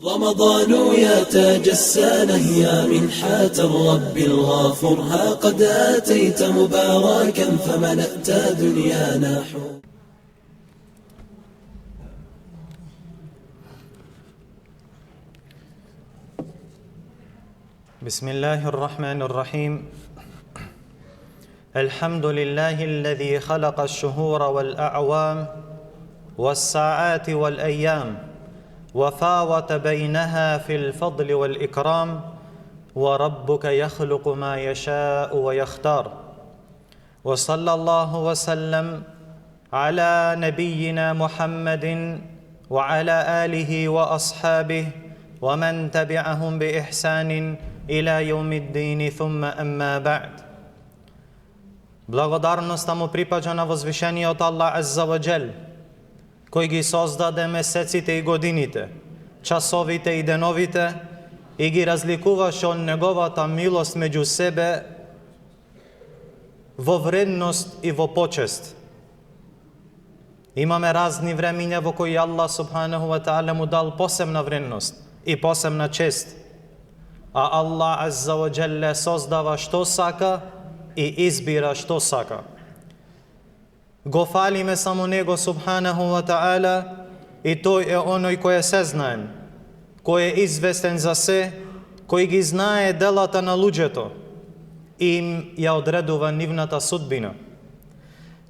رمضان يا تاج السنة يا منحة الرب الغافر، ها قد أتيت مباركا فملأت دنيانا حور. بسم الله الرحمن الرحيم. الحمد لله الذي خلق الشهور والأعوام والساعات والأيام وفاوت بينها في الفضل والإكرام، وربك يخلق ما يشاء ويختار. وصلى الله وسلم على نبينا محمد وعلى آله وأصحابه ومن تبعهم بإحسان إلى يوم الدين ثم أما بعد. Благодарноста му припаѓа на возвишениот Аллах Азза ва Джел, кој ги создаде месеците и годините, часовите и деновите и ги разликуваше од неговата милост меѓу себе во вредност и во почест. Имаме разни времиња во кои Аллах субханаху ва таала му дал посебна вредност и посебна чест, а Аллах Азза ва Джелле создава што сака и избира што сака. Го фалиме само Него субханаху ва таала, и Тој е оној кој е сезнаен, кој е известен за се, кој ги знае делата на луѓето и им ја одредува нивната судбина.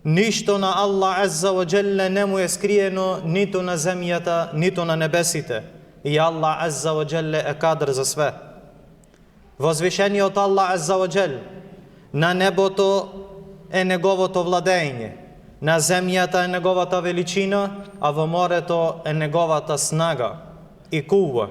Ништо на Аллах Азза ва Джелле не му е скриено ниту на земјата, ниту на небесите, и Аллах Азза ва Джелле е кадар за све. Возвишениот Аллах Азза ва Джелле, на небото е неговото владење, на земјата е неговата величина, а во морето е неговата снага и кува.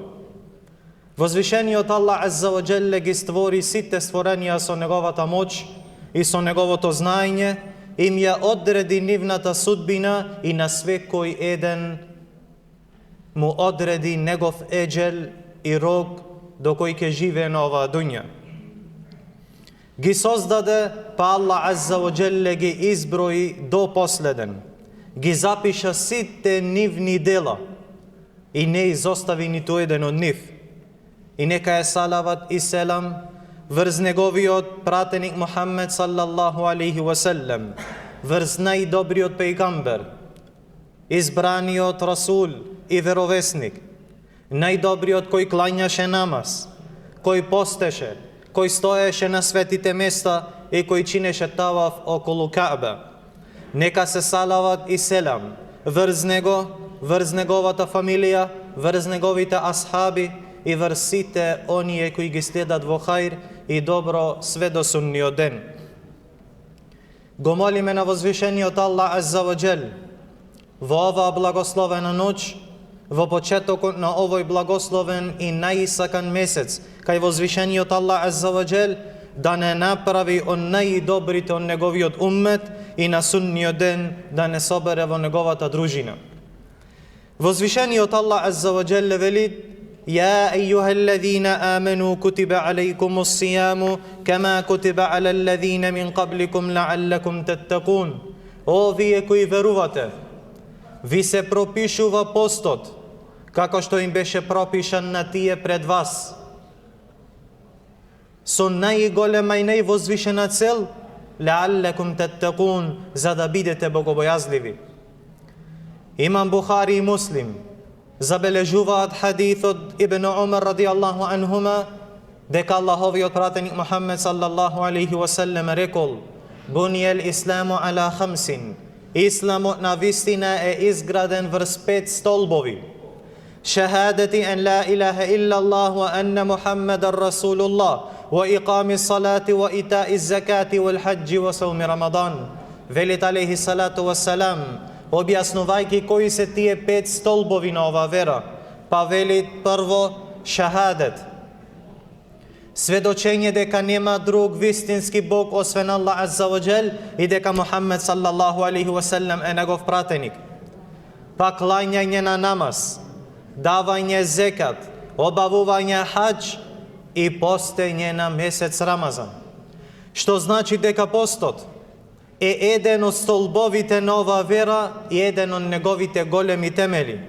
Возвишениот Аллах Азза ва Джелле ги створи сите створенија со неговата моќ и со неговото знаење, им ја одреди нивната судбина и на секој еден му одреди негов еджел и рок до кој ќе живее на оваа дуња. Ги создаде, па Аллах Азза ва Джелле ги изброи до последен. Ги запиша сите нивни дела и не изостави ниту еден од нив. И нека е салават и селам врз неговиот пратеник Мухаммед саллаллаху алейхи ва селлем, врз најдобриот пејгамбер, избраниот расул и веровесник, најдобриот кој клањаше намаз, кој постеше, кој стоеше на светите места и кој чинеше таваф околу Каъба. Нека се салават и селам врз него, врз неговата фамилија, врз неговите асхаби и врз сите оние кои ги следат во хајр и добро све до сунниот ден. Го молиме на возвишениот Аллах Азза ва Джел во оваа благословена ноќ, во почетокот на овој благословен и најисакан месец, кај возвишениот Аллах Азза ва Джел да не направи од најдобрите од неговиот уммет и на сунниот ден да не собере во неговата дружина. Возвишениот Аллах Азза ва Джел вели: يا أيها الذين آمنوا كتب عليكم الصيام كما كتب على الذين من قبلكم لعلكم تتقون. О вие кои верувате, ви се пропишува постот, како што им беше пропишан на тие пред вас, со најголема и највозвишена цел, لعلكم تتقون, за да бидете богобојазливи. Имам Бухари и Муслим забележуваат хадис од Ибн Умар радијаллаху анхума, дека Аллаховиот пратеник Мухаммед саллаллаху алейхи ва селлем рекол: Бунијел исламу ала хамсин. Исламот на вистина е изграден врз 5 столбови. Шахадати ан ла илаха илла Аллах ва анна Мухаммедар Расулуллах ва иқами салати ва итаи закати вал хаджи ва сауми Рамадан. Велит алейхи салату ва салам, објаснувајќи кои се тие 5 столбови на ова вера, па велит прво шахадет, сведочење дека нема друг вистински Бог освен Аллах Азза ва Джел и дека Мухаммед саллаллаху алейхи ва селлем е негов пратеник. Па клањање на намаз, давање зекат, обавување хаџ и постење на месец Рамазан. Што значи дека постот е еден од столбовите на оваа вера и еден од неговите големи темели.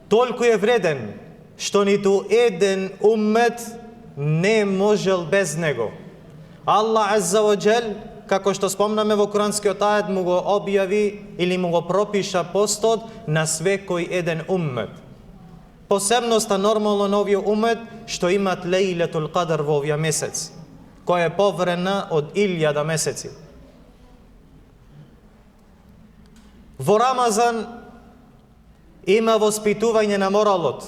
толку е вреден, што ниту еден уммет не можел без него. Аллах Азза ва Джел, како што спомнаме во Куранскиот ајет, му го објави или му го пропиша постот на свекој еден уммет. Посебноста нормално на овиот уммет што имат Лейлетул Кадр во овија месец, која е поврена од 1000 месеци. Во Рамазан има воспитување на моралот,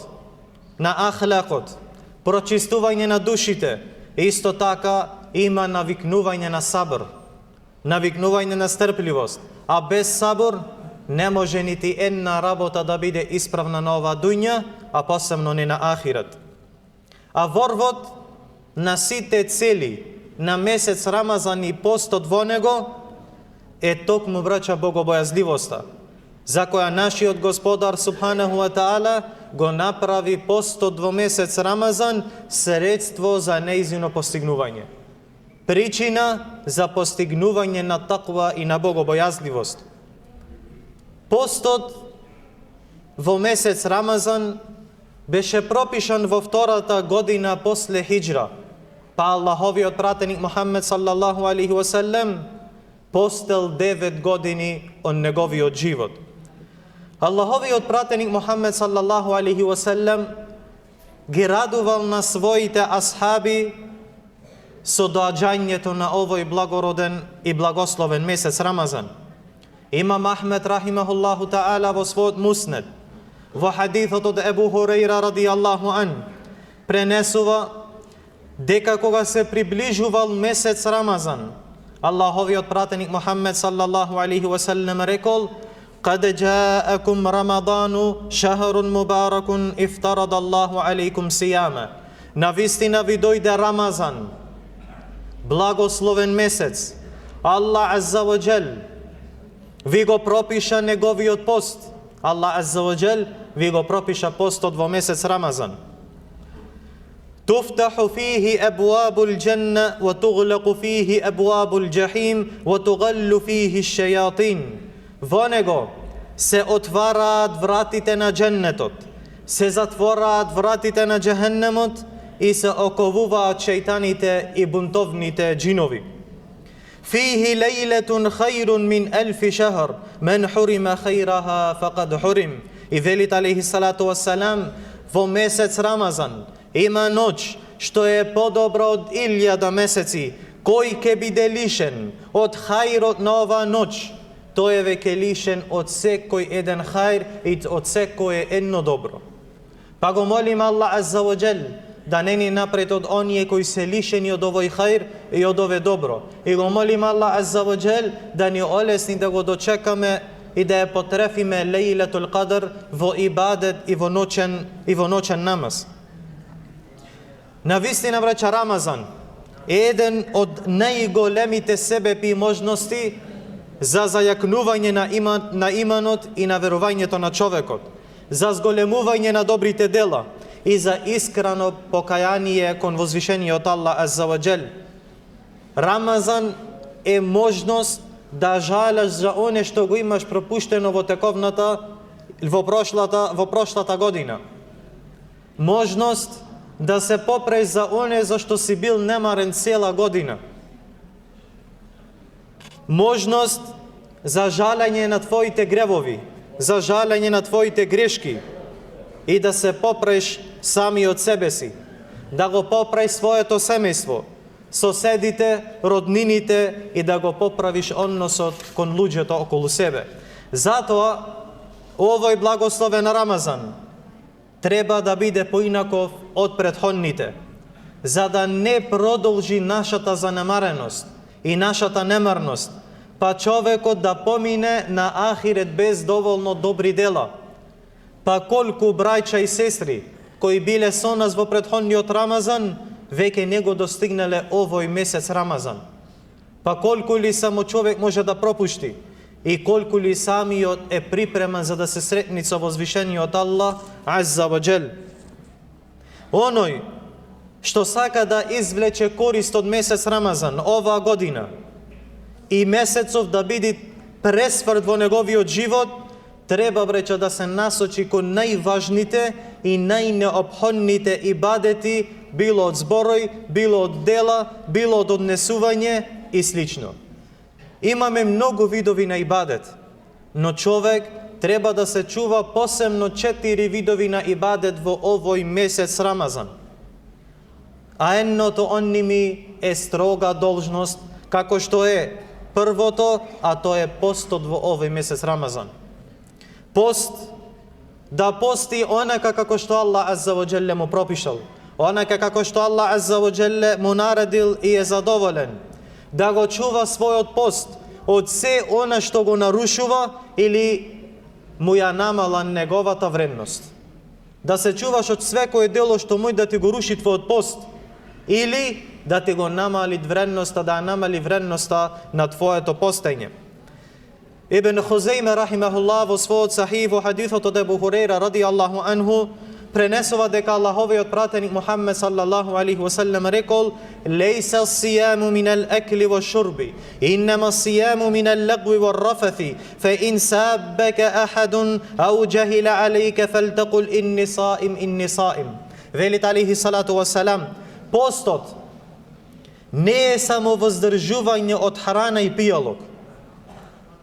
на ахлакот, прочистување на душите, исто така има навикнување на сабр, навикнување на стрпливост, а без сабр не може нити една работа да биде исправна на оваа дуња, а посебно не на ахират. А ворвот на сите цели на месец Рамазан и постот во него е токму, браќа, богобојазливоста, за која нашиот Господар Субханаху ва Таала го направи постот во месец Рамазан средство за неизино постигнување. Причина за постигнување на таква и на богобојазливост. Постот во месец Рамазан беше пропишан во втората година после хиџра, па Аллаховиот пратеник Мухаммед саллаллаху алейхи ва саллем постел 9 години од неговиот живот. Аллаховиот пратеник Мухаммед саллаллаху алейхи ва саллем ги радувал на своите асхаби со доаѓањето на овој благороден и благословен месец Рамазан. Имам Ахмед рахимахуллаху таала во својот муснед, во хадисот од Ебу Хурейра радијаллаху ан, пренесува дека кога се приближувал месец Рамазан, Аллаховиот пратеник Мухаммед саллаллаху алейхи ва саллем рекол: "Кад џаакум Рамадану шахрун мубаракун ифтарада Аллаху алейкум сияма." Навистина ви дојде Рамазан, благословен месец. Аллах Азза ва Джел ви го пропиша неговиот пост. Аллах Азза ва Джел ви го пропиша постот во месец Рамазан. Туфтаху фихи абвабул џенна ва туглaqu фихи абвабул џахим ва тугаллу фихи шајатин. Во него се отвараат вратите на џеннетот, се затвораат вратите на џехеннемот и се оковуваат шејтаните и бунтовните џинови. Фихи лейлетун хајрун мин елфи шахр, мен хурима хајраха фақад хурим. И велит алейхи салату вассалам, во месец Рамазан има ноќ што е подобра од 1000 месеци. Кој ке биде лишен од хајрот на оваа ноќ, тој е веќе лишен од секој еден хајр и од секој едно добро. Па го молим Аллах Азза ва Джел да не ни напред од оние кои се лишени од овој хајр и од ове добро. И го молим Аллах Азза ва Джел да ни олесни да го дочекаме и да ја потрефиме Лейлетул Кадр во ибадет и во ноќен намаз. Навистина, браќа, Рамазан е еден од најголемите себепи и можности за зајакнување на иманот и на верувањето на човекот, за зголемување на добрите дела и за искрено покаяние кон возвишениот Аллах Азза ва Джел. Рамазан е можност да жалаш за оне што го имаш пропуштено во прошлата година. Можност да се попреш за оне за што си бил немарен цела година. Можност за жалење на твоите гревови, за жалење на твоите грешки и да се попреш сами од себе си, да го поправиш своето семејство, соседите, роднините и да го поправиш односот кон луѓето околу себе. Затоа, овој благословен Рамазан треба да биде поинаков од претходните, за да не продолжи нашата занемареност и нашата немарност, па човекот да помине на ахирет без доволно добри дела. Па колку браќа и сестри кои биле со нас во претходниот Рамазан, веќе не го достигнале овој месец Рамазан. Па колку ли само човек може да пропушти и колку ли самиот е припреман за да се сретни со возвишениот Аллах Азза ва Джел. Оној што сака да извлече корист од месец Рамазан оваа година и месецов да биде пресврт во неговиот живот, треба бреќа да се насочи кон најважните и најнеопходните ибадети, било од зборој, било од дела, било од однесување и слично. Имаме многу видови на ибадет, но човек треба да се чува посебно 4 видови на ибадет во овој месец Рамазан. А едното онними е строга должност, како што е првото, а тоа е постот во овој месец Рамазан. Пост, да пости онака како што Аллах Азза ва Джелле му пропишал, онака како што Аллах Азза ва Джелле му наредил и е задоволен, да го чува својот пост од се она што го нарушува или му ја намала неговата вредност. Да се чуваш од свекое дело што мој да ти го руши твојот пост, или да ти го намали вредноста, да намали вредноста на твоето постење. Ибн Хузейме рахимахуллах во својот сахих во хадисот од Ебу Хурейра ради Аллаху анху пренесува дека Аллаховиот пратеник Мухаммед саллаллаху алейхи ва саллем рекол: "Лейса сијаму минал акли ва шурби, иннама сијаму минал лагви ва рафаthi, фа ин саббака ахадун ау джахила алейка фалтакул инни саим." Велит алейхи салату ва салам, постот не е само воздржување од храна и пијалок.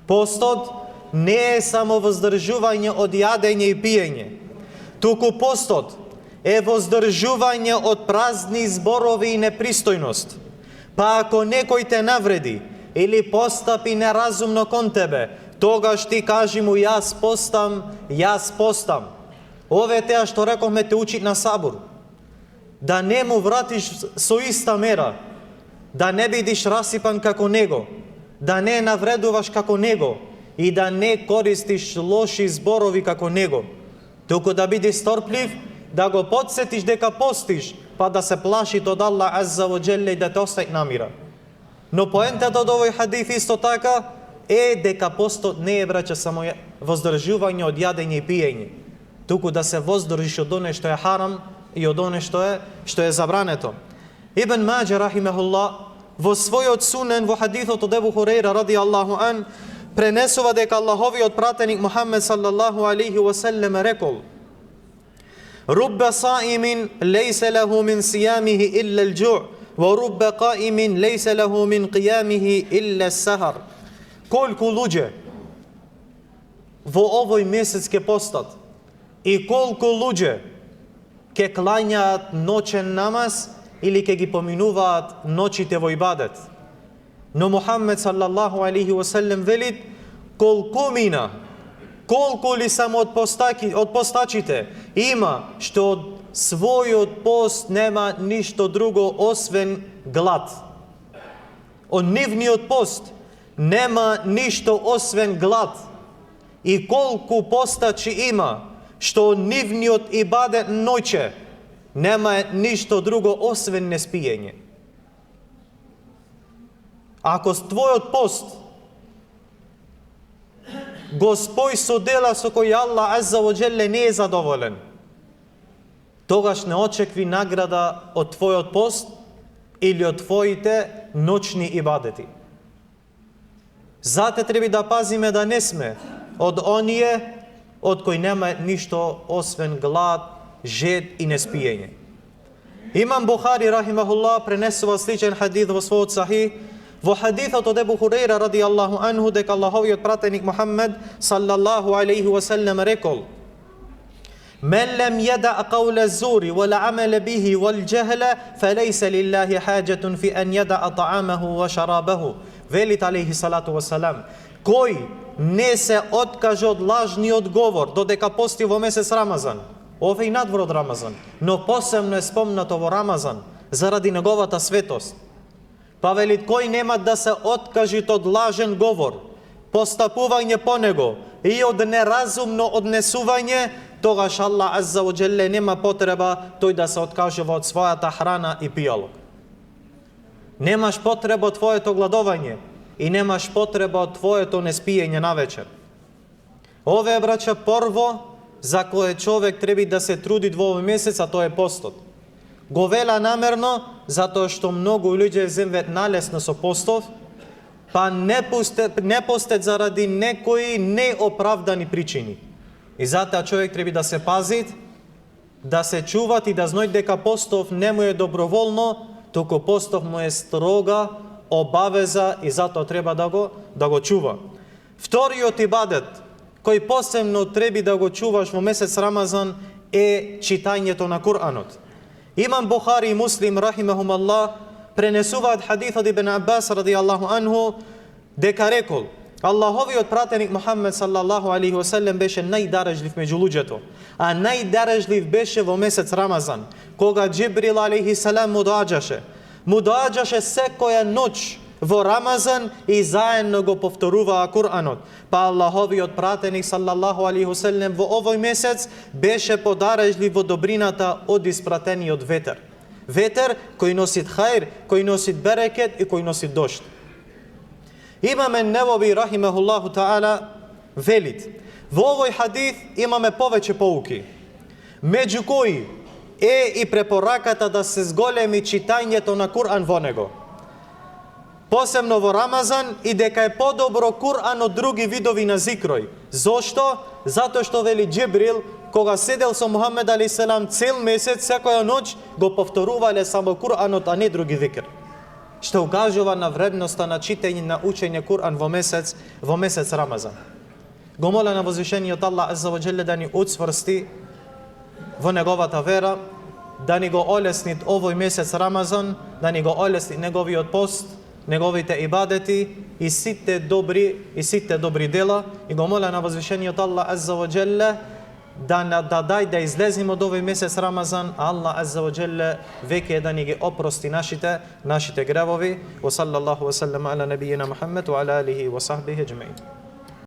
Постот не е само воздржување од јадење и пиење, туку постот е воздржување од празни зборови и непристојност. Па ако некој те навреди или постапи неразумно кон тебе, тогаш ти кажи му: јас постам. Ове теа што рековме те учи на сабур. Да не му вратиш со иста мера, да не бидиш расипан како него, да не навредуваш како него и да не користиш лоши зборови како него, туку да бидиш сторплив, да го подсетиш дека постиш, па да се плаши од Аллах Азза ва Джелле и да те остави на мира. Но поентата од овој хадис исто така е дека постот не е, браќа, само воздржување од јадење и пиење, туку да се воздржиш од оне што е харам и од оне што е забрането. Ибн Маџа рахимахуллах во својот сунен во хадисот од Ебу Хурейра ради Аллаху ан пренесува дека Аллаховиот пратеник Мухаммед саллаллаху алейхи ва саллем рекол: "Рубба саимин лейса лаху мин сиямихи илла ал-џуъ, ва рубба qa'imin лейса лаху мин қијамихи илла as-сахар." Колку луѓе во овој месец ке постат и колку луѓе ке клањаат ноќен намаз или ке ги поминуваат ноќите во ибадет. Но Мухаммед саллаллаху алейхи ва саллем велит: колку ли само од постачите има што од својот пост нема ништо друго освен глад. Од нивниот пост нема ништо освен глад. И колку постачи има што од нивниот ибадет ноќе нема ништо друго освен неспиење. Ако твојот пост го спои со дела со кои Аллах Азза ва Джелле не е задоволен, тогаш не очекви награда од твојот пост или од твоите ноќни ибадети. Зате треба да пазиме да не сме од оние од кои нема ништо освен глад, жед и неспиење. Имам Бухари рахимахуллах пренесува сличен хадис во својот сахих, во хадисот од Ебу Хурейра ради Аллаху анху дека Аллаховиот пратеник Мухаммед саллаллаху алейхи ва саллем рекол: "Мен лем јада қаула зури вал амала бихи вал џахла, фалейса лиллахи хаџатун фи ан јада таамаху ва шарабаху." Велит алейхи салату ва салам, кој не се откаже од лажниот говор додека пости во месец Рамазан, овој надвор од Рамазан, но посебно е спомнато во Рамазан заради неговата светост. Па велит, кој нема да се откажи од лажен говор, постапување по него и од неразумно однесување, тогаш Аллах Азза ва Джелле нема потреба тој да се откажува од својата храна и пијалок. Немаш потреба од твоето гладување и немаш потреба од твоето неспиење навечер. Ове, браќа, прво за кое човек треба да се труди во овој месец, а тоа е постот. Го вела намерно, затоа што многу луѓе земват налесно со постот, па не постат заради некои неоправдани причини. И затоа човек треба да се пази, да се чуват и да знаат дека постов не му е доброволно, туку постов му е строга обавеза и затоа треба да го чува. Вториот ибадет, кој посебно треба да го чуваш во месец Рамазан, е читањето на Куранот. Имам Бухари и Муслим, рахимахумаллах, пренесуваат хадис од Ибн Аббас, радијаллаху анху, дека рекол, Аллаховиот пратеник Мухаммед саллаллаху алейхи ва селем беше најдарежлив меѓу луѓето, а најдарежлив беше во месец Рамазан, кога Џибрил алейхи селем му доаѓаше секоја ноќ во Рамазан и заедно го повторуваа Куранот. Па Аллаховиот пратеник саллаллаху алейхи ва селем во овој месец беше подарежлив во добрината од испратениот ветер. Ветер кој носи хајр, кој носи берекет и кој носи дожд. Имаме Невови рахимахуллаху таала велит. Во овој хадис имаме повеќе поуки, меѓу кои е и препораката да се зголеми читањето на Куран во него. Посебно во Рамазан, и дека е подобро Куран од други видови на зикрој. Зошто? Затоа што вели Џибрил, кога седел со Мухамед алейхиселам цел месец, секоја ноќ го повторувале само Куранот, а не други зикр. Што укажува на вредноста на читање, на учење Куран во месец Рамазан. Го моля на возвишениот Аллах азза ва џелле да ни уцврсти во неговата вера, да ни го олесни овој месец Рамазан, да ни го олесни неговиот пост, неговите ибадети и сите добри дела. И го моля на возвишениот Аллах азза ва џелле да излеземе од овој месец Рамазан, а Аллах азза ва џелле веќе да ни ги опрости нашите гревови. Wa sallallahu wa sallam ala nabiyyina Muhammad wa ala alihi wa sahbihi ajma'in.